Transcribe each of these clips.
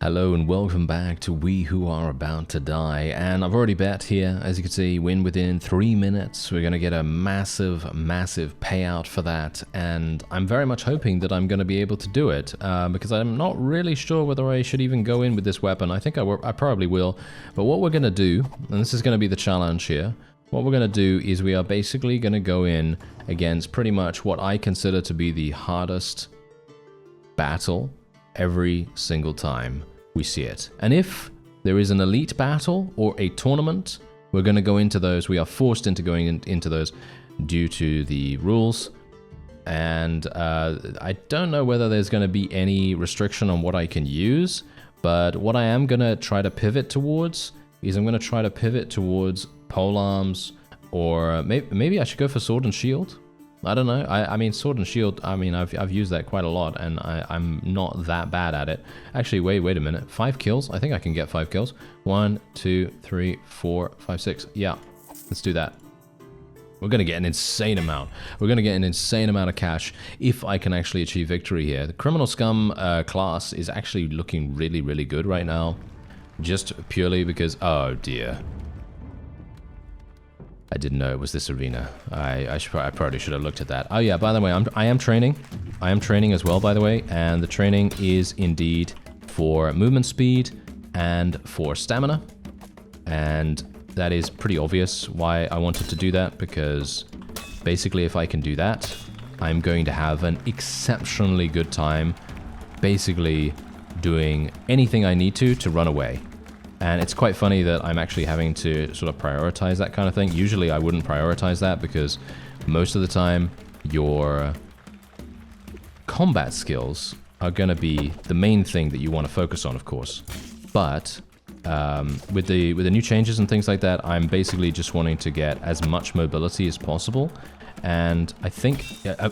Hello and welcome back to We Who Are About to Die, and I've already bet here, as you can see, win within 3 minutes. We're going to get a massive payout for that, and I'm very much hoping that I'm going to be able to do it, because I'm not really sure whether I should even go in with this weapon. I think I probably will, but what we're going to do, and this is going to be the challenge here, what we're going to do is we are basically going to go in against pretty much what I consider to be the hardest battle every single time we see it. And if there is an elite battle or a tournament, we're going to go into those. We are forced into going into those due to the rules. And I don't know whether there's going to be any restriction on what I can use, but what I am going to try to pivot towards is I'm going to try to pivot towards polearms, or maybe I should go for sword and shield. I don't know. I mean, sword and shield, I mean, I've used that quite a lot, and I'm not that bad at it. Actually, wait a minute. 5 kills? I think I can get 5 kills. 1, 2, 3, 4, 5, 6. Yeah, let's do that. We're going to get an insane amount. We're going to get an insane amount of cash if I can actually achieve victory here. The Criminal Scum class is actually looking really good right now. Just purely because, oh dear. I didn't know it was this arena. I probably should have looked at that. Oh yeah, by the way, I am training. I am training as well, by the way, and the training is indeed for movement speed and for stamina. And that is pretty obvious why I wanted to do that, because basically if I can do that, I'm going to have an exceptionally good time basically doing anything I need to run away. And it's quite funny that I'm actually having to sort of prioritize that kind of thing. Usually I wouldn't prioritize that because most of the time your combat skills are going to be the main thing that you want to focus on, of course. But with the new changes and things like that, I'm basically just wanting to get as much mobility as possible. And I think,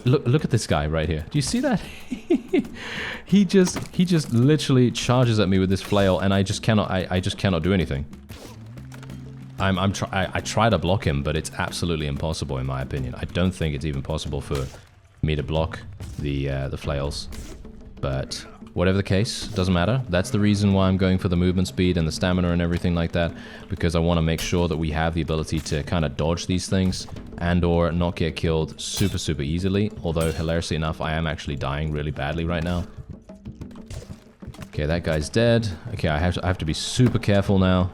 look at this guy right here. Do you see that? he just literally charges at me with this flail, and I just cannot do anything. I try to block him, but it's absolutely impossible in my opinion. I don't think it's even possible for me to block the flails. But whatever the case, doesn't matter. That's the reason why I'm going for the movement speed and the stamina and everything like that, because I want to make sure that we have the ability to kind of dodge these things and or not get killed super easily. Although, hilariously enough, I am actually dying really badly right now. Okay, that guy's dead. Okay, I have to be super careful now.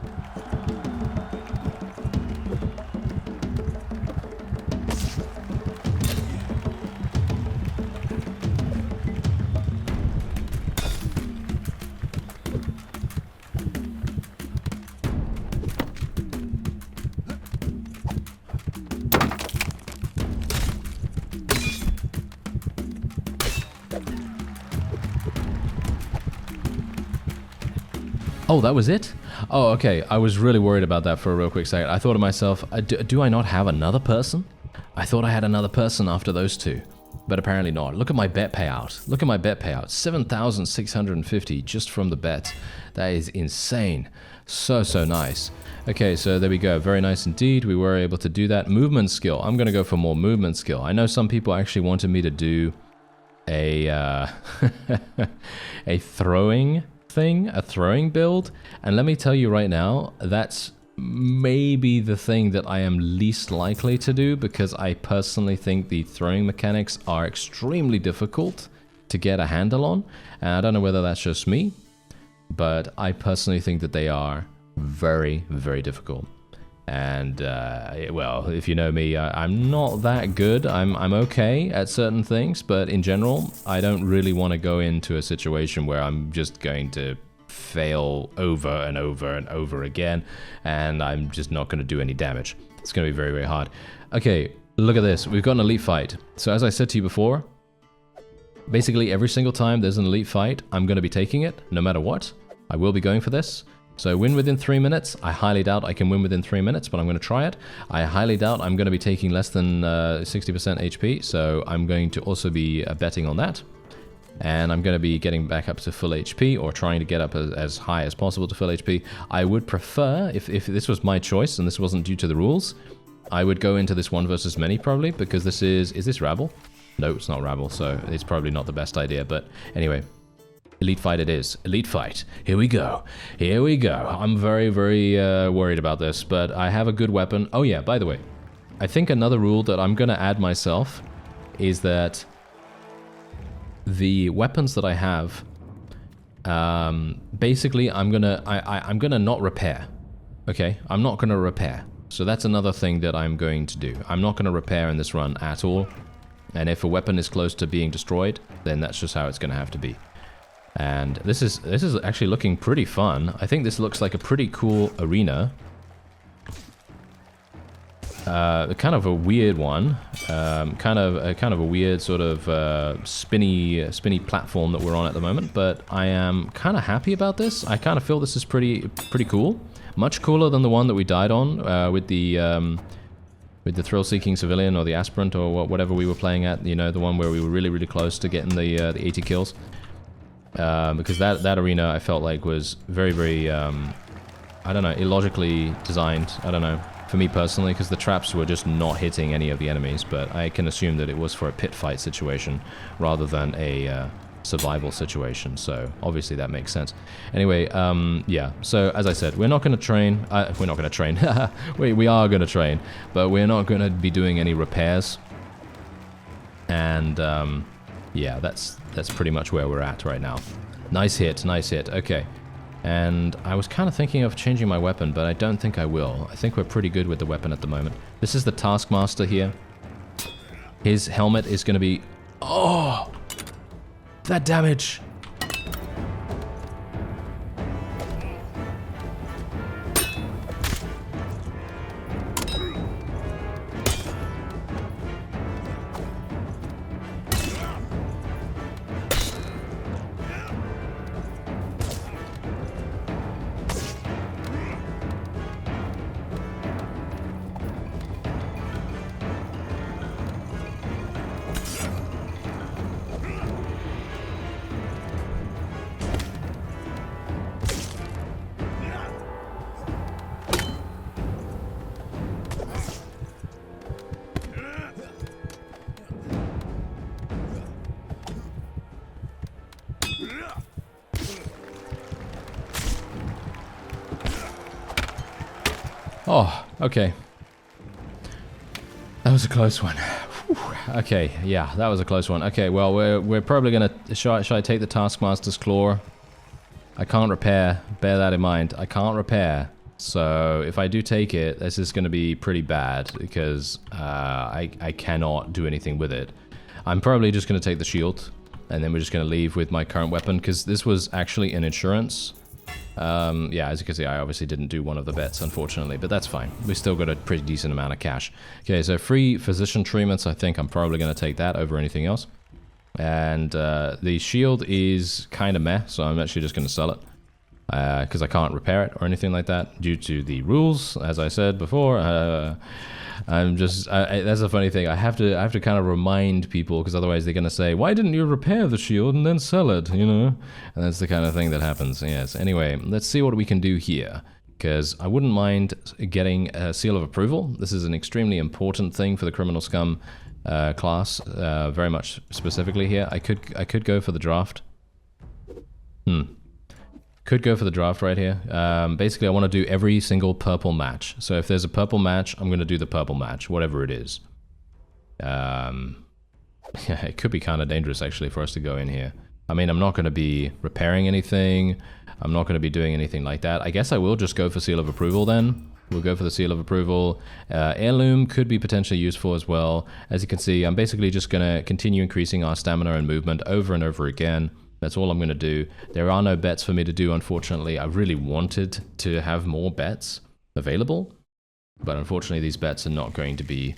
Oh, that was it? Oh, okay. I was really worried about that for a real quick second. I thought to myself, do I not have another person? I thought I had another person after those two, but apparently not. Look at my bet payout. Look at my bet payout. 7,650 just from the bet. That is insane. So nice. Okay, so there we go. Very nice indeed. We were able to do that. Movement skill. I'm going to go for more movement skill. I know some people actually wanted me to do a, a throwing thing, a throwing build, and let me tell you right now, that's maybe the thing that I am least likely to do, because I personally think the throwing mechanics are extremely difficult to get a handle on, and I don't know whether that's just me, but I personally think that they are very difficult. And well, if you know me, I'm not that good. I'm okay at certain things, but in general, I don't really want to go into a situation where I'm just going to fail over and over again, and I'm just not going to do any damage. It's going to be very hard. Okay, look at this. We've got an elite fight. So as I said to you before, basically every single time there's an elite fight, I'm going to be taking it, no matter what. I will be going for this. So win within 3 minutes. I highly doubt I can win within 3 minutes, but I'm going to try it. I highly doubt I'm going to be taking less than 60% HP, so I'm going to also be betting on that. And I'm going to be getting back up to full HP, or trying to get up as high as possible to full HP. I would prefer, if this was my choice and this wasn't due to the rules, I would go into this one versus many probably, because this is this Rabble? No, it's not Rabble, so it's probably not the best idea, but anyway. Elite fight it is. Elite fight. Here we go. Here we go. I'm very, very worried about this, but I have a good weapon. Oh yeah, by the way, I think another rule that I'm going to add myself is that the weapons that I have, basically I'm gonna not repair. Okay, I'm not gonna repair. So that's another thing that I'm going to do. I'm not gonna repair in this run at all. And if a weapon is close to being destroyed, then that's just how it's gonna have to be. And this is actually looking pretty fun. I think this looks like a pretty cool arena. Kind of a weird one, kind of a weird sort of spinny platform that we're on at the moment. But I am kind of happy about this. I kind of feel this is pretty cool, much cooler than the one that we died on with the thrill-seeking civilian or the aspirant or whatever we were playing at. You know, the one where we were really close to getting the 80 kills. Because that arena I felt like was very I don't know, illogically designed. I don't know. For me personally, because the traps were just not hitting any of the enemies, but I can assume that it was for a pit fight situation rather than a survival situation, so obviously that makes sense. Anyway, yeah, so as I said, we're not going to train, we are going to train, but we're not going to be doing any repairs, and yeah, that's pretty much where we're at right now. Nice hit, okay. And I was kind of thinking of changing my weapon, but I don't think I will. I think we're pretty good with the weapon at the moment. This is the Taskmaster here. His helmet is going to be... Oh! That damage! Oh, okay. That was a close one. Whew. Okay, yeah, that was a close one. Okay, well, we're probably gonna... Should I take the Taskmaster's Claw? I can't repair. Bear that in mind. I can't repair. So, if I do take it, this is gonna be pretty bad, because I cannot do anything with it. I'm probably just gonna take the shield, and then we're just gonna leave with my current weapon, because this was actually an insurance. Yeah, as you can see, I obviously didn't do one of the bets, unfortunately, but that's fine. We still got a pretty decent amount of cash. Okay, so free physician treatments, I think I'm probably going to take that over anything else. And the shield is kind of meh, so I'm actually just going to sell it. Because I can't repair it or anything like that due to the rules, as I said before. I'm just... that's a funny thing. I have to kind of remind people, because otherwise they're going to say, why didn't you repair the shield and then sell it, you know? And that's the kind of thing that happens, yes. Anyway, let's see what we can do here, because I wouldn't mind getting a seal of approval. This is an extremely important thing for the Criminal Scum class, very much specifically here. I could go for the draft. Could go for the draft right here. Basically, I want to do every single purple match. So if there's a purple match, I'm going to do the purple match, whatever it is. Yeah, it could be kind of dangerous, actually, for us to go in here. I mean, I'm not going to be repairing anything. I'm not going to be doing anything like that. I guess I will just go for seal of approval then. We'll go for the seal of approval. Heirloom could be potentially useful as well. As you can see, I'm basically just going to continue increasing our stamina and movement over and over again. That's all I'm going to do. There are no bets for me to do, unfortunately. I really wanted to have more bets available, but unfortunately these bets are not going to be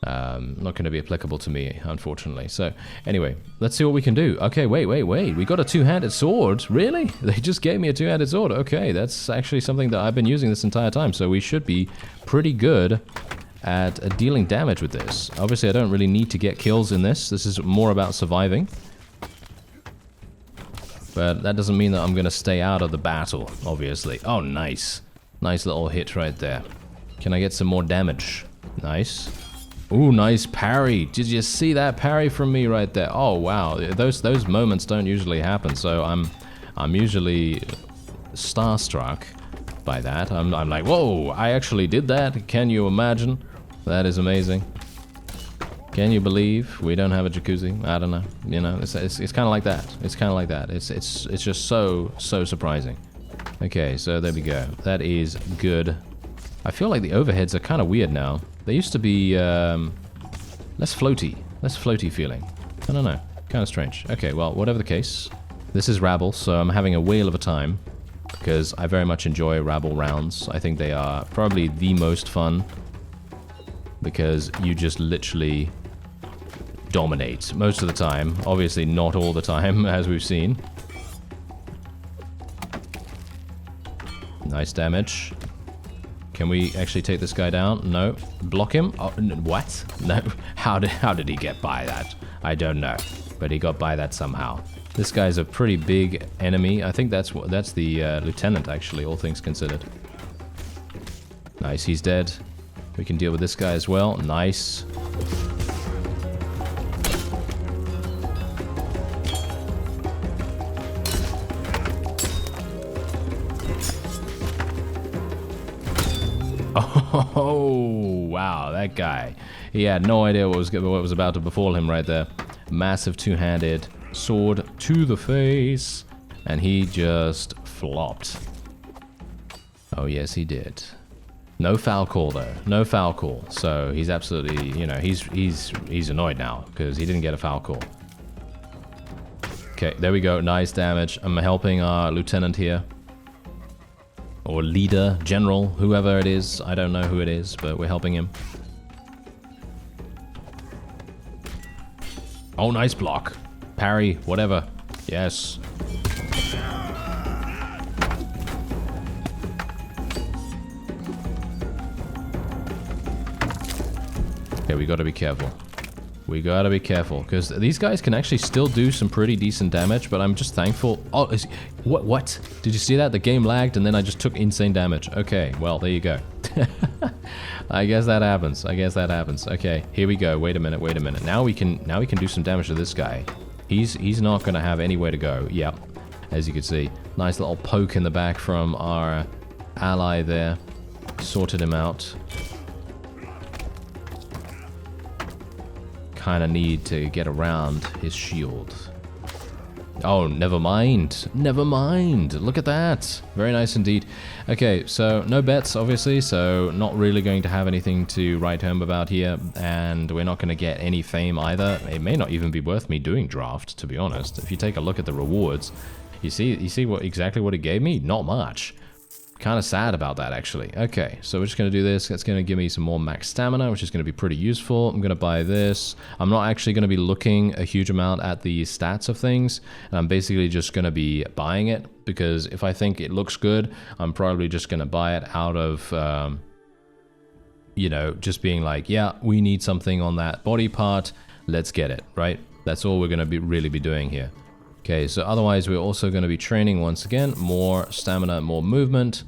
applicable to me, unfortunately. So anyway, let's see what we can do. Okay, wait. We got a two-handed sword? Really? They just gave me a two-handed sword. Okay, that's actually something that I've been using this entire time, so we should be pretty good at dealing damage with this. Obviously, I don't really need to get kills in this. This is more about surviving. But that doesn't mean that I'm going to stay out of the battle, obviously. Oh, nice. Nice little hit right there. Can I get some more damage? Nice. Ooh, nice parry. Did you see that parry from me right there? Oh wow, those moments don't usually happen. So I'm usually starstruck by that. I'm like, whoa, I actually did that. Can you imagine? That is amazing. Can you believe we don't have a jacuzzi? I don't know. You know, it's kind of like that. It's kind of like that. It's just so surprising. Okay, so there we go. That is good. I feel like the overheads are kind of weird now. They used to be less floaty feeling. I don't know, kind of strange. Okay, well, whatever the case, this is Rabble, so I'm having a whale of a time because I very much enjoy Rabble rounds. I think they are probably the most fun because you just literally dominate most of the time. Obviously, not all the time, as we've seen. Nice damage. Can we actually take this guy down? No. Block him? Oh, what? No. How did he get by that? I don't know. But he got by that somehow. This guy's a pretty big enemy. I think that's the lieutenant, actually, all things considered. Nice, he's dead. We can deal with this guy as well. Nice. Oh, wow, that guy. He had no idea what was about to befall him right there. Massive two-handed sword to the face. And he just flopped. Oh, yes, he did. No foul call, though. No foul call. So he's absolutely, you know, he's annoyed now because he didn't get a foul call. Okay, there we go. Nice damage. I'm helping our lieutenant here. Or leader, general, whoever it is. I don't know who it is, but we're helping him. Oh, nice block. Parry, whatever. Yes. Okay, we gotta be careful. We gotta be careful, because these guys can actually still do some pretty decent damage, but I'm just thankful. Oh, what? Did you see that? The game lagged, and then I just took insane damage. Okay, well, there you go. I guess that happens. Okay, here we go. Wait a minute. Now we can do some damage to this guy. He's not gonna have anywhere to go. Yep, as you can see. Nice little poke in the back from our ally there. Sorted him out. Kind of need to get around his shield. Oh, never mind. Look at that. Very nice indeed. Okay, so no bets, obviously, so not really going to have anything to write home about here, and we're not going to get any fame either. It may not even be worth me doing draft, to be honest. If you take a look at the rewards, you see exactly what it gave me? Not much. Kind of sad about that, actually. Okay, so we're just going to do this. That's going to give me some more max stamina, which is going to be pretty useful. I'm going to buy this. I'm not actually going to be looking a huge amount at the stats of things, and I'm basically just going to be buying it, because if I think it looks good, I'm probably just going to buy it out of, you know, just being like, yeah, we need something on that body part. Let's get it, right? That's all we're going to really be doing here. Okay, so otherwise we're also going to be training once again. More stamina, more movement.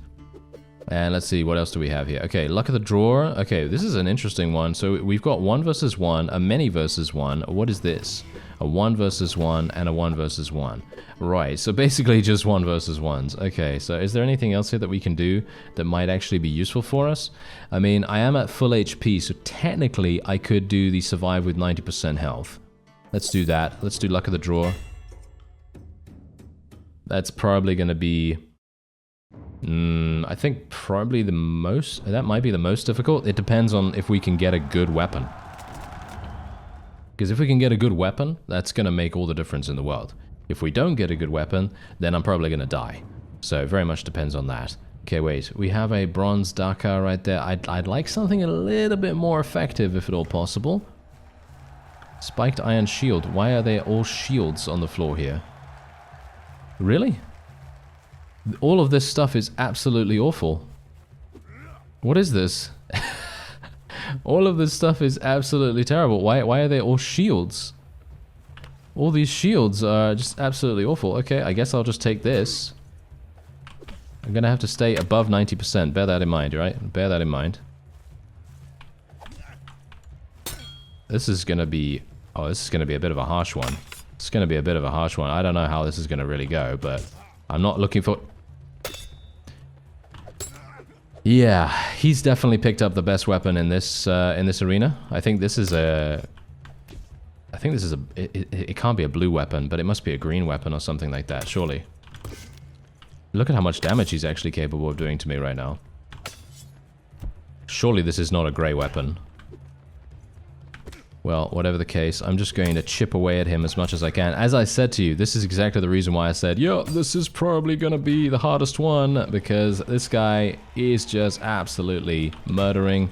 And let's see, what else do we have here? Okay, luck of the draw. Okay, this is an interesting one. So we've got 1 versus 1, a many versus 1. What is this? A 1 versus 1 and a 1 versus 1. Right, so basically just 1 versus 1s. Okay, so is there anything else here that we can do that might actually be useful for us? I mean, I am at full HP, so technically I could do the survive with 90% health. Let's do that. Let's do luck of the draw. That's probably going to be... I think probably the most... That might be the most difficult. It depends on if we can get a good weapon. Because if we can get a good weapon, that's going to make all the difference in the world. If we don't get a good weapon, then I'm probably going to die. So it very much depends on that. Okay, wait. We have a bronze Dakar right there. I'd like something a little bit more effective, if at all possible. Spiked iron shield. Why are there all shields on the floor here? Really? All of this stuff is absolutely awful. What is this? All of this stuff is absolutely terrible. Why are they all shields? All these shields are just absolutely awful. Okay, I guess I'll just take this. I'm gonna have to stay above 90%. Bear that in mind, right? Bear that in mind. this is going to be... Oh, this is going to be a bit of a harsh one. It's going to be a bit of a harsh one. I don't know how this is going to really go, but I'm not looking for... Yeah, he's definitely picked up the best weapon in this arena. I think this is a... It can't be a blue weapon, but it must be a green weapon or something like that, surely. Look at how much damage he's actually capable of doing to me right now. Surely this is not a grey weapon. Well, whatever the case, I'm just going to chip away at him as much as I can. As I said to you, this is exactly the reason why I said, yeah, this is probably going to be the hardest one, because this guy is just absolutely murdering.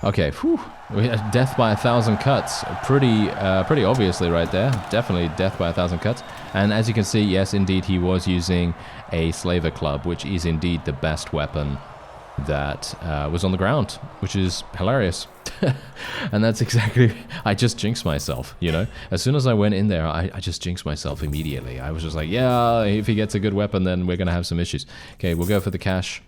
Okay, whew. We had death by 1,000 cuts. Pretty obviously right there. Definitely death by 1,000 cuts. And as you can see, yes, indeed, he was using a slaver club, which is indeed the best weapon that was on the ground, which is hilarious. And that's exactly... I just jinxed myself, you know? As soon as I went in there, I just jinxed myself immediately. I was just like, yeah, if he gets a good weapon, then we're going to have some issues. Okay, we'll go for the cash.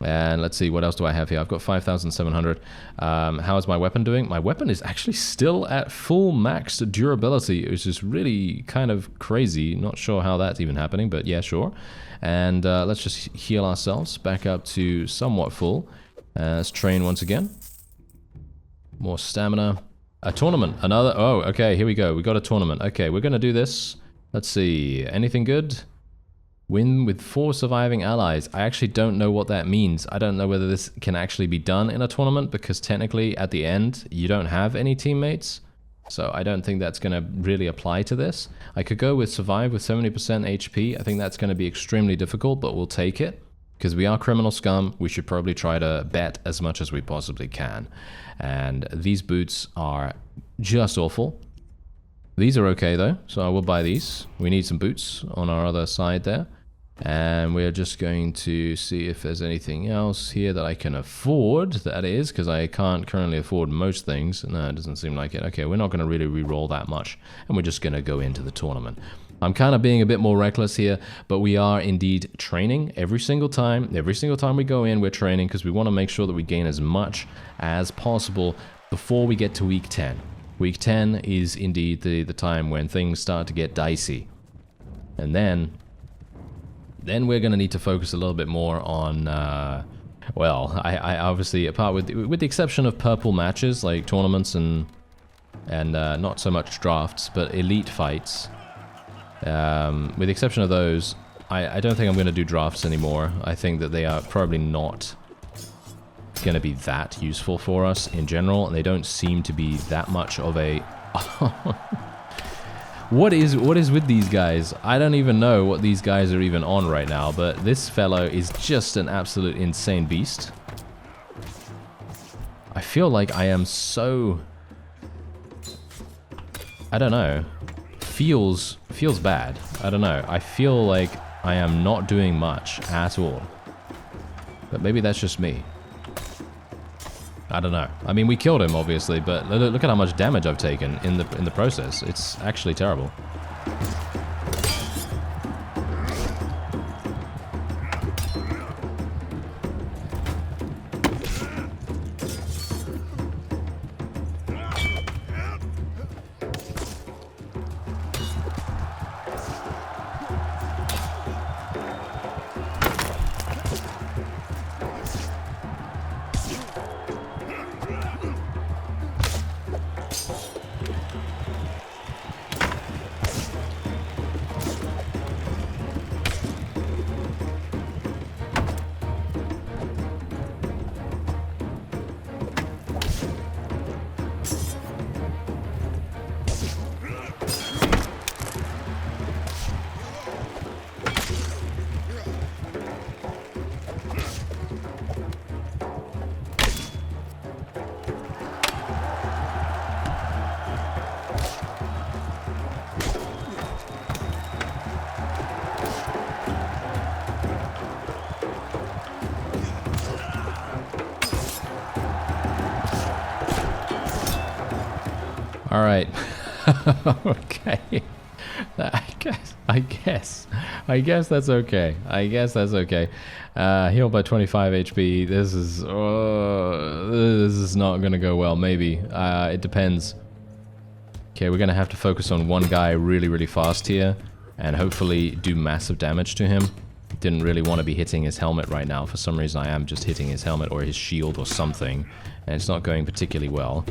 And let's see, what else do I have here? I've got 5,700. How is my weapon doing? My weapon is actually still at full maxed durability, which is really kind of crazy. Not sure how that's even happening, but yeah, sure. And let's just heal ourselves back up to somewhat full. Let's train once again. More stamina. A tournament. Another... Oh, okay, here we go. We got a tournament. Okay, we're going to do this. Let's see. Anything good? Win with 4 surviving allies. I actually don't know what that means. I don't know whether this can actually be done in a tournament, because technically at the end you don't have any teammates. So I don't think that's going to really apply to this. I could go with survive with 70% HP. I think that's going to be extremely difficult, but we'll take it. Because we are criminal scum, we should probably try to bet as much as we possibly can. And these boots are just awful. These are okay though, so I will buy these. We need some boots on our other side there. And we're just going to see if there's anything else here that I can afford, that is, because I can't currently afford most things. No, it doesn't seem like it. Okay, we're not going to really re-roll that much, and we're just going to go into the tournament. I'm kind of being a bit more reckless here, but we are indeed training every single time. Every single time we go in, we're training, because we want to make sure that we gain as much as possible before we get to week 10. Week 10 is indeed the time when things start to get dicey. And then we're going to need to focus a little bit more on, well, I obviously, apart with the exception of purple matches, like tournaments and not so much drafts, but elite fights. With the exception of those, I don't think I'm going to do drafts anymore. I think that they are probably not going to be that useful for us in general, and they don't seem to be that much of a... What is with these guys? I don't even know what these guys are even on right now, but this fellow is just an absolute insane beast. I feel like I am so... I don't know. Feels bad. I don't know. I feel like I am not doing much at all. But maybe that's just me. I don't know. I mean, we killed him, obviously, but look at how much damage I've taken in the process. It's actually terrible. All right. Okay. I guess that's okay. I guess that's okay. Healed by 25 HP. This is not gonna go well. Maybe. It depends. Okay, we're gonna have to focus on one guy really, really fast here, and hopefully do massive damage to him. Didn't really want to be hitting his helmet right now. For some reason, I am just hitting his helmet or his shield or something, and it's not going particularly well.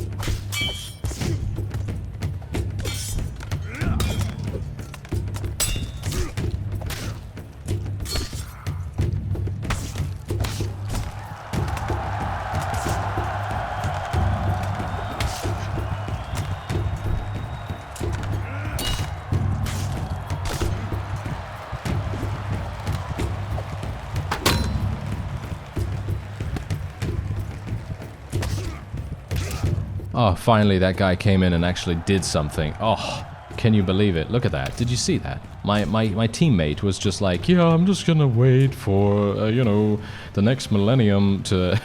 Oh, finally that guy came in and actually did something. Oh, can you believe it? Look at that. Did you see that? My teammate was just like, yeah, I'm just gonna wait for, you know, the next millennium to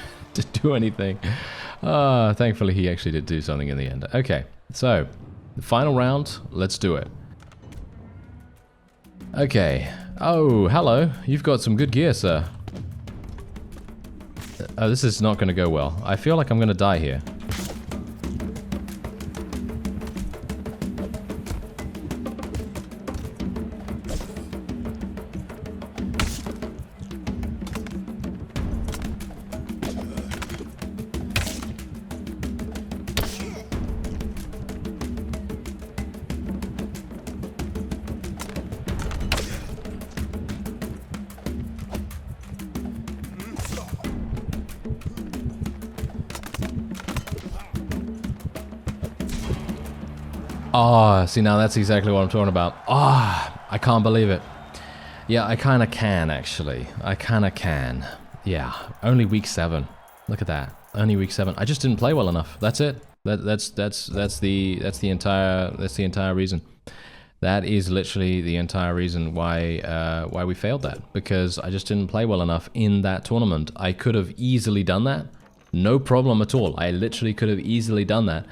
do anything. Thankfully he actually did do something in the end. Okay, so, the final round, let's do it. Okay. Oh, hello. You've got some good gear, sir. Oh, this is not gonna go well. I feel like I'm gonna die here. Oh, see, now that's exactly what I'm talking about. Oh, I can't believe it. Yeah, I kind of can, actually. I kind of can. Yeah, only week 7. Look at that. Only week 7. I just didn't play well enough. That's it. That's the entire reason. That is literally the entire reason why we failed that, because I just didn't play well enough in that tournament. I could have easily done that. No problem at all. I literally could have easily done that.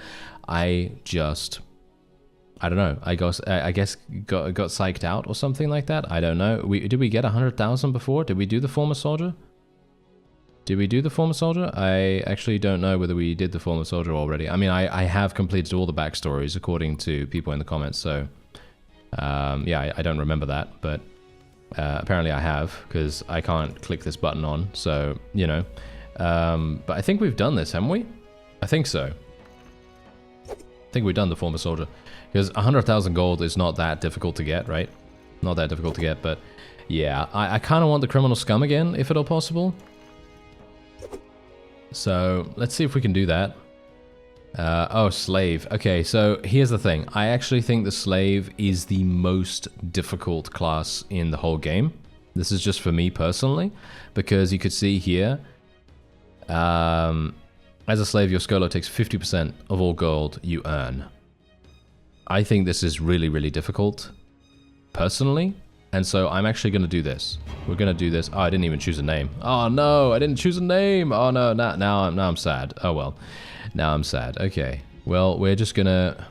I don't know. I guess got psyched out or something like that. I don't know. Did we get 100,000 before? Did we do the former soldier? Did we do the former soldier? I actually don't know whether we did the former soldier already. I mean, I have completed all the backstories according to people in the comments. So, yeah, I don't remember that, but apparently I have, because I can't click this button on. So, you know, but I think we've done this, haven't we? I think so. I think we've done the former soldier. Because 100,000 gold is not that difficult to get, right? Not that difficult to get, but yeah. I kind of want the criminal scum again, if at all possible. So, let's see if we can do that. Oh, slave. Okay, so here's the thing. I actually think the slave is the most difficult class in the whole game. This is just for me personally, because you could see here, as a slave, your Skolo takes 50% of all gold you earn. I think this is really, really difficult, personally, and so I'm actually going to do this. We're going to do this. Oh, I didn't even choose a name. Oh no, I didn't choose a name. Oh no, now I'm sad. Oh well, now I'm sad. Okay, well, we're just gonna.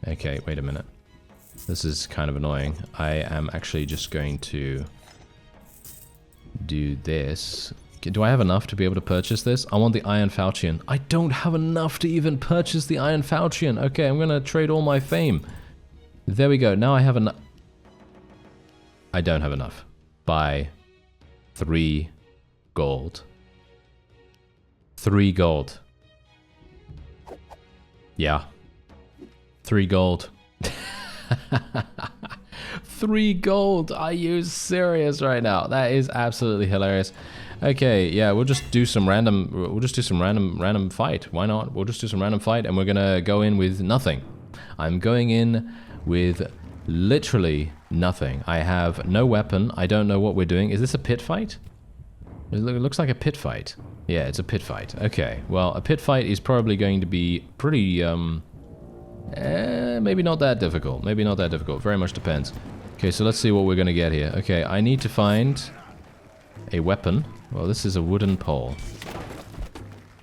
Okay, wait a minute. This is kind of annoying. I am actually just going to do this. Do I have enough to be able to purchase this? I want the Iron Falchion. I don't have enough to even purchase the Iron Falchion. Okay, I'm gonna trade all my fame. There we go. Now I have enough. I don't have enough. Buy 3 gold. 3 gold. Yeah. 3 gold. 3 gold. Are you serious right now? That is absolutely hilarious. Okay, yeah, we'll just do some random fight. Why not? We'll just do some random fight, and we're gonna go in with nothing. I'm going in with literally nothing. I have no weapon. I don't know what we're doing. Is this a pit fight? It looks like a pit fight. Yeah, it's a pit fight. Okay, well, a pit fight is probably going to be pretty, maybe not that difficult. Maybe not that difficult. Very much depends. Okay, so let's see what we're gonna get here. Okay, I need to find a weapon. Well, this is a wooden pole.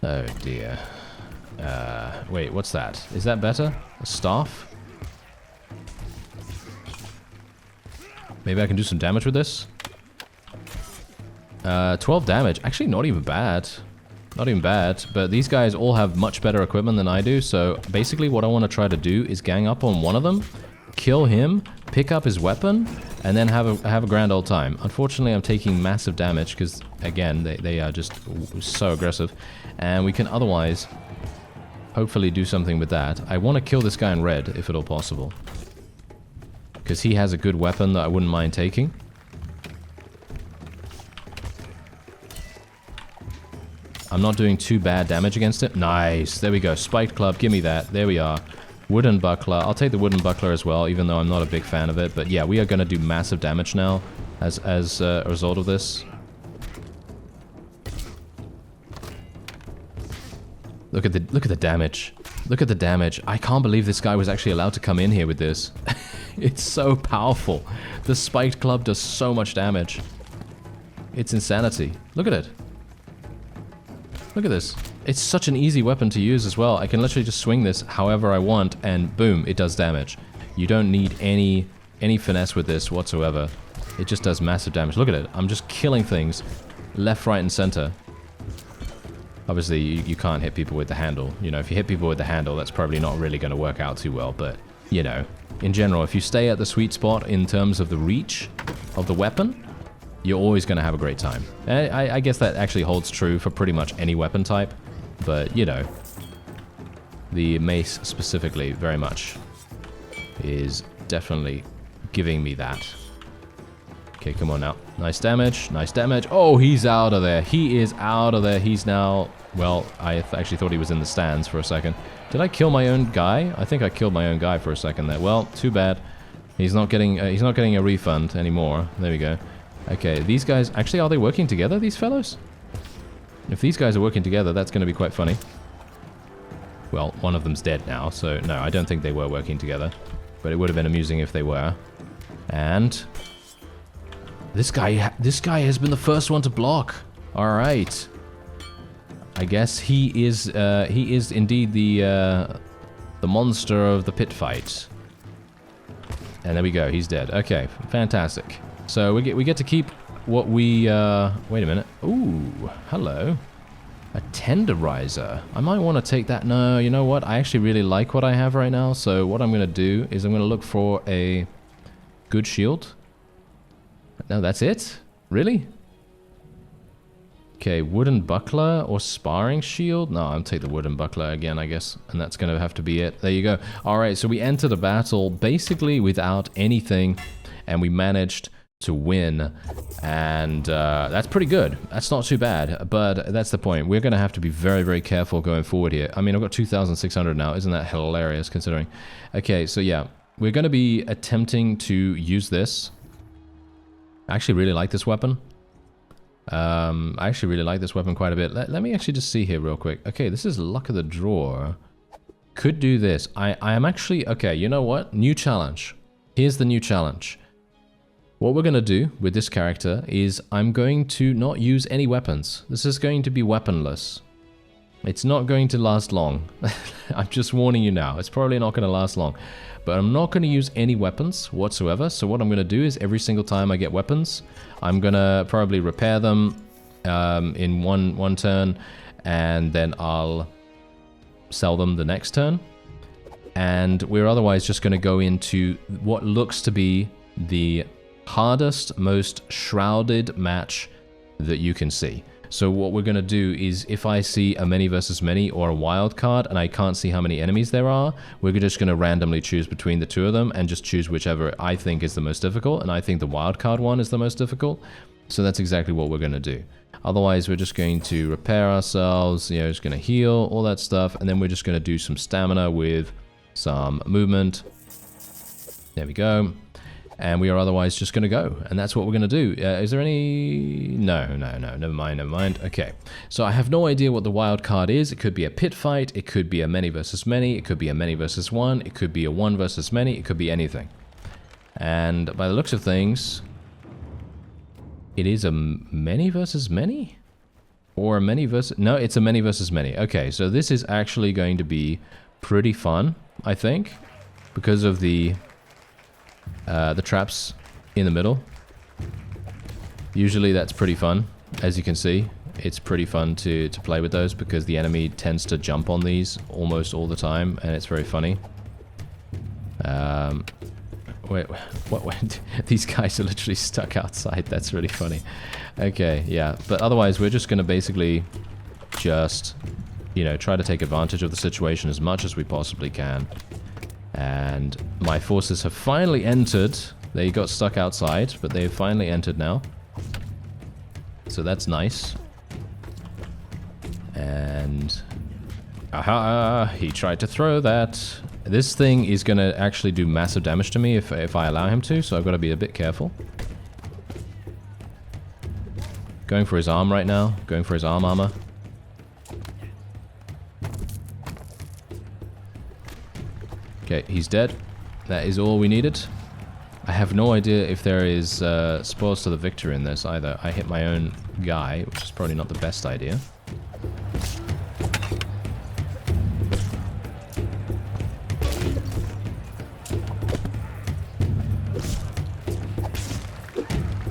Oh dear. Wait, what's that? Is that better? A staff? Maybe I can do some damage with this. 12 damage. Actually, not even bad. Not even bad. But these guys all have much better equipment than I do. So basically what I want to try to do is gang up on one of them, kill him, pick up his weapon, and then have a grand old time. Unfortunately, I'm taking massive damage because, again, they are just so aggressive. And we can otherwise hopefully do something with that. I want to kill this guy in red, if at all possible. Because he has a good weapon that I wouldn't mind taking. I'm not doing too bad damage against it. Nice. There we go. Spiked club. Give me that. There we are. Wooden buckler. I'll take the wooden buckler as well, even though I'm not a big fan of it. But yeah, we are going to do massive damage now as a result of this. Look at the damage. Look at the damage. I can't believe this guy was actually allowed to come in here with this. It's so powerful. The spiked club does so much damage. It's insanity. Look at it. Look at this. It's such an easy weapon to use as well. I can literally just swing this however I want and boom, it does damage. You don't need any finesse with this whatsoever. It just does massive damage. Look at it. I'm just killing things left, right, and center. Obviously, you can't hit people with the handle. You know, if you hit people with the handle, that's probably not really going to work out too well. But, you know, in general, if you stay at the sweet spot in terms of the reach of the weapon, you're always going to have a great time. I guess that actually holds true for pretty much any weapon type. But, you know, the mace specifically very much is definitely giving me that. Okay, come on now. Nice damage. Nice damage. Oh, he's out of there. He is out of there. He's now... Well, I actually thought he was in the stands for a second. Did I kill my own guy? I think I killed my own guy for a second there. Well, too bad. He's not getting a refund anymore. There we go. Okay, these guys... Actually, are they working together, these fellows? If these guys are working together, that's going to be quite funny. Well, one of them's dead now, so no, I don't think they were working together. But it would have been amusing if they were. And... This guy has been the first one to block. All right. I guess he is indeed the monster of the pit fight. And there we go. He's dead. Okay, fantastic. So we get to keep what we wait a minute. Ooh, hello. A tenderizer. I might want to take that. No, you know what? I actually really like what I have right now. So what I'm going to do is I'm going to look for a good shield. No, that's it? Really? Okay, wooden buckler or sparring shield? No, I'll take the wooden buckler again, I guess. And that's going to have to be it. There you go. Alright, so we enter the battle basically without anything. And we managed to win. And that's pretty good. That's not too bad. But that's the point. We're going to have to be very, very careful going forward here. I mean, I've got 2,600 now. Isn't that hilarious considering? Okay, so yeah. We're going to be attempting to use this. I actually really like this weapon. I actually really like this weapon quite a bit. Let me actually just see here real quick. Okay, this is luck of the draw. Could do this. I am actually... Okay, you know what? New challenge. Here's the new challenge. What we're going to do with this character is I'm going to not use any weapons. This is going to be weaponless. It's not going to last long. I'm just warning you now. It's probably not going to last long. But I'm not going to use any weapons whatsoever. So what I'm going to do is every single time I get weapons, I'm going to probably repair them in one turn. And then I'll sell them the next turn. And we're otherwise just going to go into what looks to be the hardest, most shrouded match that you can see. So what we're going to do is if I see a many versus many or a wild card and I can't see how many enemies there are, we're just going to randomly choose between the two of them and just choose whichever I think is the most difficult. And I think the wild card one is the most difficult. So that's exactly what we're going to do. Otherwise, we're just going to repair ourselves, you know, just going to heal, all that stuff. And then we're just going to do some stamina with some movement. There we go. And we are otherwise just going to go. And that's what we're going to do. Is there any... No. Never mind. Okay. So I have no idea what the wild card is. It could be a pit fight. It could be a many versus many. It could be a many versus one. It could be a one versus many. It could be anything. And by the looks of things, it is a many versus many? Or a many versus... No, it's a many versus many. Okay, so this is actually going to be pretty fun, I think. Because of the traps in the middle. Usually that's pretty fun. As you can see, it's pretty fun to play with those because the enemy tends to jump on these almost all the time, and it's very funny. Wait, what? These guys are literally stuck outside. That's really funny. Okay, yeah. But otherwise, we're just going to basically just, you know, try to take advantage of the situation as much as we possibly can. And my forces have finally entered. They got stuck outside, but they've finally entered now. So that's nice. And... aha! He tried to throw that. This thing is going to actually do massive damage to me if I allow him to, so I've got to be a bit careful. Going for his arm right now. Going for his arm armor. Okay, he's dead. That is all we needed. I have no idea if there is spoils to the victor in this either. I hit my own guy, which is probably not the best idea.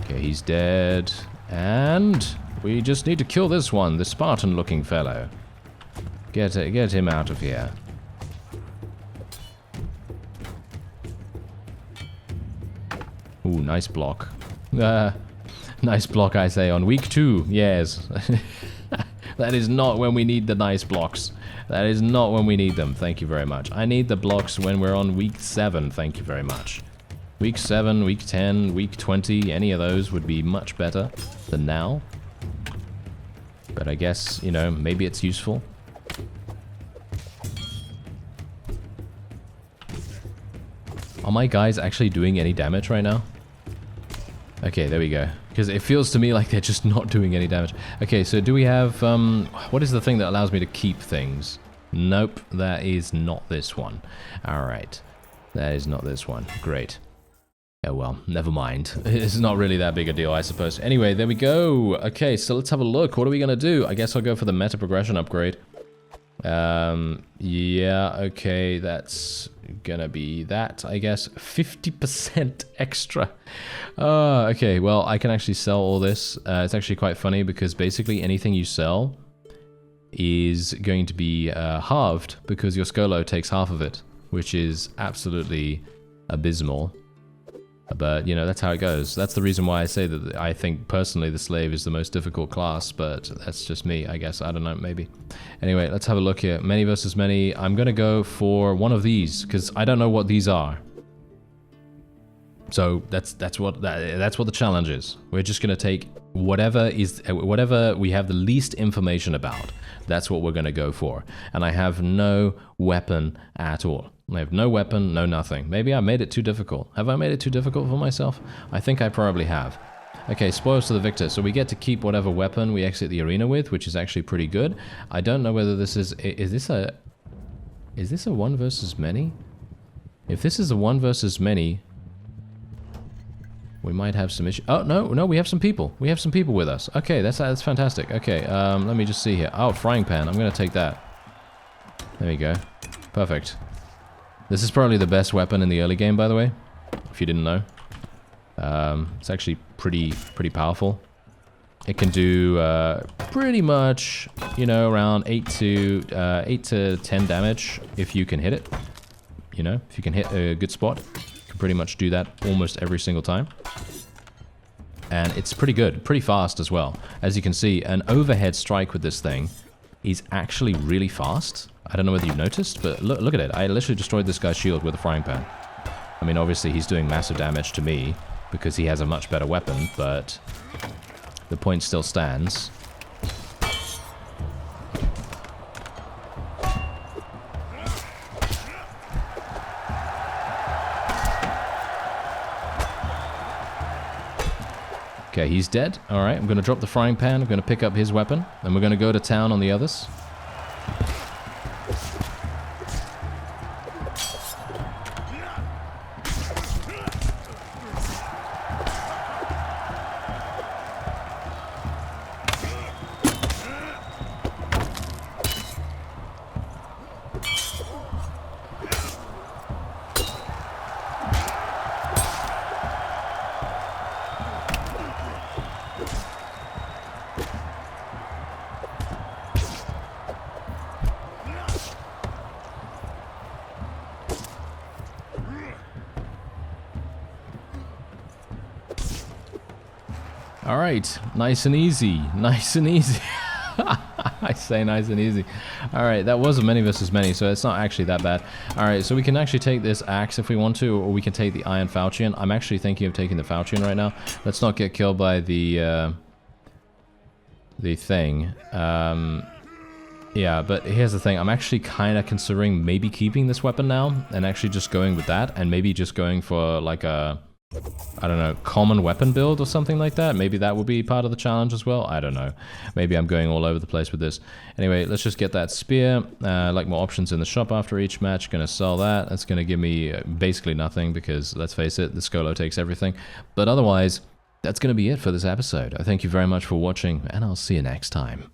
Okay, he's dead. And we just need to kill this one, the Spartan-looking fellow. Get him out of here. Ooh, nice block. Nice block, I say, on week 2. Yes. That is not when we need the nice blocks. That is not when we need them. Thank you very much. I need the blocks when we're on week 7. Thank you very much. Week 7, week 10, week 20, any of those would be much better than now. But I guess, you know, maybe it's useful. Are my guys actually doing any damage right now? Okay, there we go. Because it feels to me like they're just not doing any damage. Okay, so do we have... what is the thing that allows me to keep things? Nope, that is not this one. Alright. That is not this one. Great. Oh well, never mind. It's not really that big a deal, I suppose. Anyway, there we go. Okay, so let's have a look. What are we going to do? I guess I'll go for the meta progression upgrade. Yeah, okay, that's gonna be that, I guess. 50% extra. Okay, well, I can actually sell all this. It's actually quite funny because basically anything you sell is going to be halved because your Skolo takes half of it, which is absolutely abysmal. But, you know, that's how it goes. That's the reason why I say that I think, personally, the slave is the most difficult class, but that's just me, I guess. I don't know, maybe. Anyway, let's have a look here. Many versus many. I'm going to go for one of these, because I don't know what these are. So, that's what the challenge is. We're just going to take whatever we have the least information about. That's what we're going to go for. And I have no weapon at all. I have no weapon, no nothing. Maybe I made it too difficult. Have I made it too difficult for myself? I think I probably have. Okay, spoils to the victor. So we get to keep whatever weapon we exit the arena with, which is actually pretty good. I don't know whether this is this a one versus many? If this is a one versus many, we might have some issues. Oh, no, we have some people. We have some people with us. Okay, that's fantastic. Okay, let me just see here. Oh, frying pan. I'm going to take that. There we go. Perfect. This is probably the best weapon in the early game, by the way, if you didn't know. It's actually pretty powerful. It can do pretty much, you know, around 8 to 10 damage if you can hit it. You know, if you can hit a good spot, you can pretty much do that almost every single time. And it's pretty good, pretty fast as well. As you can see, an overhead strike with this thing is actually really fast. I don't know whether you've noticed, but look at it. I literally destroyed this guy's shield with a frying pan. I mean, obviously he's doing massive damage to me because he has a much better weapon, but the point still stands. Okay, he's dead. Alright, I'm going to drop the frying pan. I'm going to pick up his weapon. And we're going to go to town on the others. All right, nice and easy, nice and easy. I say nice and easy. All right, that was a many versus many, so it's not actually that bad. All right, so we can actually take this axe if we want to, or we can take the iron falchion. I'm actually thinking of taking the falchion right now. Let's not get killed by the thing. Yeah, but here's the thing. I'm actually kind of considering maybe keeping this weapon now and actually just going with that, and maybe just going for like a, I don't know, common weapon build or something like that. Maybe that will be part of the challenge as well. I don't know. Maybe I'm going all over the place with this. Anyway, let's just get that spear. Like more options in the shop after each match. Gonna sell that. That's gonna give me basically nothing because, let's face it, the Skolo takes everything. But otherwise, that's gonna be it for this episode. I thank you very much for watching, and I'll see you next time.